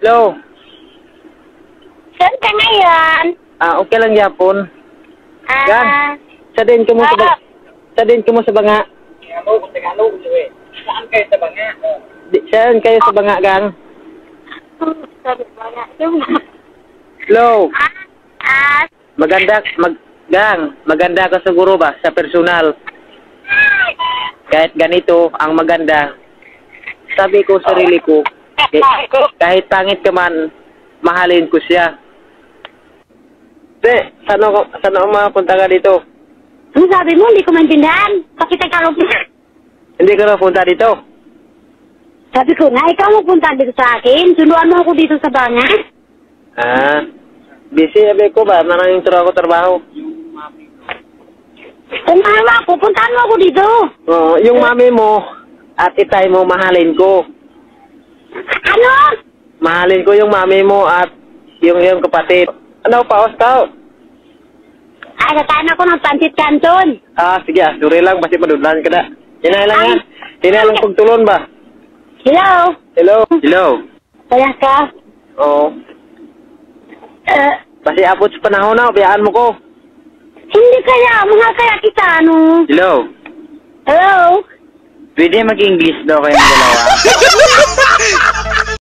Hello. Saan ka ngayon? Okay lang yapon. Gan. Sa din ka mo sa banga. Saan kayo sa banga? Saan kayo sa banga, gang? Hello. Maganda ka siguro ba sa personal? Kahit ganito ang maganda. Sabi ko sarili ko, kahit pangit ka man, mahalin ko siya. Saan ako mapunta ka dito? Ano sabi mo? Hindi ko maintindihan. Pakita ka lang. Hindi ka na punta dito? Sabi ko na, ikaw mo punta dito sa akin. Sunduan mo ako dito sa banga. Busy sabi ko ba? Maraming trabaho. Puntahan mo ako dito. Oo, yung mami mo at itay mo, mahalin ko. Ano? Mahalin ko yung mami mo at yung kapatid. Ano, paos tao? Ay, nataan ako ng pansit kanton. Sige, suri lang, basi madudlan ka na. Hinay lang yan. Hinay lang pagtulon ba? Hello? Hello? Kaya ka? Oo. Basi abot sa panahon na, biyaan mo ko. Hindi kaya, mga kaya kita, ano? Hello? Hello? Pwede mag-English daw kayong dalawa?